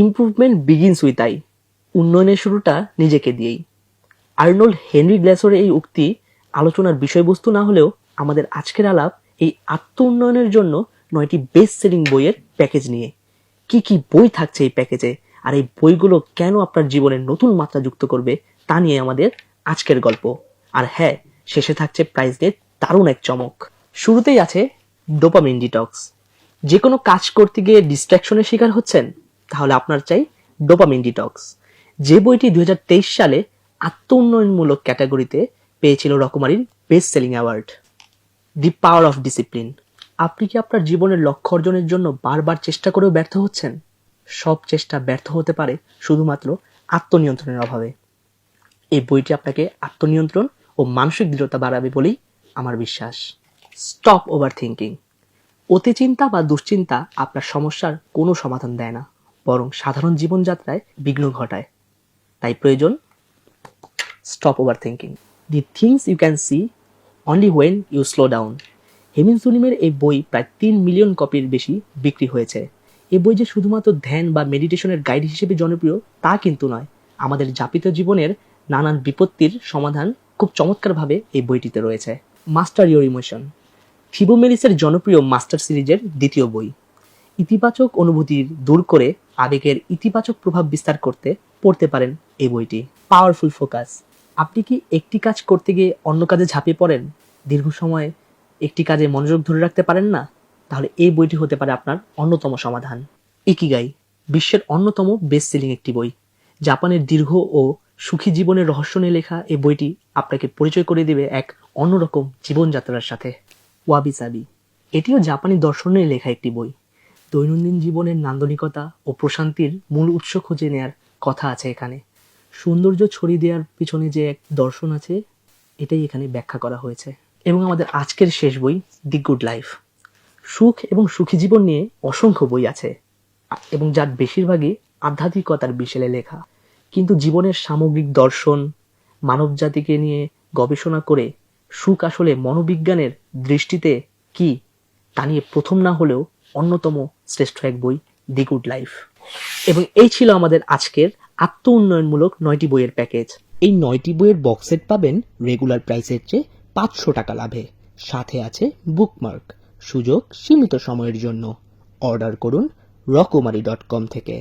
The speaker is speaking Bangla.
Improvement begins with I. উন্নয়নের শুরুটা নিজেকে দিয়েই। আর্নল্ড হেনরি গ্ল্যাসরের এই উক্তি আলোচনার বিষয়বস্তু না হলেও আমাদের আজকের আলাপ এই আত্ম উন্নয়নের জন্য 9টি বেস্ট সেলিং বইয়ের প্যাকেজ নিয়ে। কি কি বই থাকছে এই প্যাকেজে, আর এই বইগুলো কেন আপনার জীবনে নতুন মাত্রা যুক্ত করবে তা নিয়ে আমাদের আজকের গল্প। আর হ্যাঁ, শেষে থাকছে প্রাইজ দিয়ে দারুণ এক চমক। শুরুতেই আছে ডোপামিন ডিটক্স। যে কোনো কাজ করতে গিয়ে ডিস্ট্র্যাকশনের শিকার হচ্ছেন, তাহলে আপনার চাই ডোপামিন ডিটক্স। যে বইটি 2023 সালে আত্ম উন্নয়নমূলক ক্যাটাগরিতে পেয়েছিল রকমারির best selling award. The power of discipline. আপনি কি আপনার জীবনের লক্ষ্য অর্জনের জন্য বারবার চেষ্টা করেও ব্যর্থ হচ্ছেন? সব চেষ্টা ব্যর্থ হতে পারে শুধুমাত্র আত্মনিয়ন্ত্রণের অভাবে। এই বইটি আপনাকে আত্মনিয়ন্ত্রণ ও মানসিক দৃঢ়তা বাড়াবে বলেই আমার বিশ্বাস। Stop over thinking. অতি চিন্তা বা দুশ্চিন্তা আপনার সমস্যার কোনো সমাধান দেয় না, বরং সাধারণ জীবনযাত্রায় বিঘ্ন ঘটায়। তাই প্রয়োজন stop overthinking. The things you can see only when you slow down. Haemin সুলিমের এই বই প্রায় 3 মিলিয়ন কপির বেশি বিক্রি হয়েছে। এই বই যে শুধুমাত্র ধ্যান বা মেডিটেশনের গাইড হিসেবে জনপ্রিয় তা কিন্তু নয়। আমাদের যাপিত জীবনের নানান বিপত্তির সমাধান খুব চমৎকারভাবে এই বইটিতে রয়েছে। Master your emotion. থিবো মেলিসের জনপ্রিয় মাস্টার সিরিজের দ্বিতীয় বই। ইতিবাচক অনুভূতি দূর করে আবেগের ইতিবাচক প্রভাব বিস্তার করতে পড়তে পারেন এই বইটি। Powerful focus. আপনি কি একটি কাজ করতে গিয়ে অন্য কাজে ঝাঁপিয়ে পড়েন, দীর্ঘ সময় একটি কাজে মনোযোগ ধরে রাখতে পারেন না? তাহলে এই বইটি হতে পারে আপনার অন্যতম সমাধান। ইকিগাই। বিশ্বের অন্যতম বেস্ট সেলিং একটি বই। জাপানের দীর্ঘ ও সুখী জীবনের রহস্য নিয়ে লেখা এই বইটি আপনাকে পরিচয় করে দেবে এক অন্যরকম জীবনযাত্রার সাথে। ওয়াবি সাবি। এটিও জাপানি দর্শনের লেখা একটি বই। দৈনন্দিন জীবনের নান্দনিকতা ও প্রশান্তির মূল উৎস খুঁজে নেয়ার কথা আছে এখানে। সৌন্দর্য ছড়িয়ে দেওয়ার পিছনে যে এক দর্শন আছে, এটাই এখানে ব্যাখ্যা করা হয়েছে। এবং আমাদের আজকের শেষ বই, দি গুড লাইফ। সুখ এবং সুখী জীবন নিয়ে অসংখ্য বই আছে, এবং যার বেশিরভাগই আধ্যাত্মিকতার বিশেলে লেখা। কিন্তু জীবনের সামগ্রিক দর্শন, মানবজাতিকে নিয়ে গবেষণা করে সুখ আসলে মনোবিজ্ঞানের দৃষ্টিতে কি তা নিয়ে প্রথম না হলেও অন্যতম শ্রেষ্ঠ এক বই, দি গুড লাইফ। এবং এই ছিল আমাদের আজকের আত্ম উন্নয়নমূলক 9টি বইয়ের প্যাকেজ। এই 9টি বইয়ের বক্স সেট পাবেন রেগুলার প্রাইসের চেয়ে 500 টাকা লাভে। সাথে আছে বুকমার্ক। সুযোগ সীমিত সময়ের জন্য। অর্ডার করুন রকমারি.com থেকে।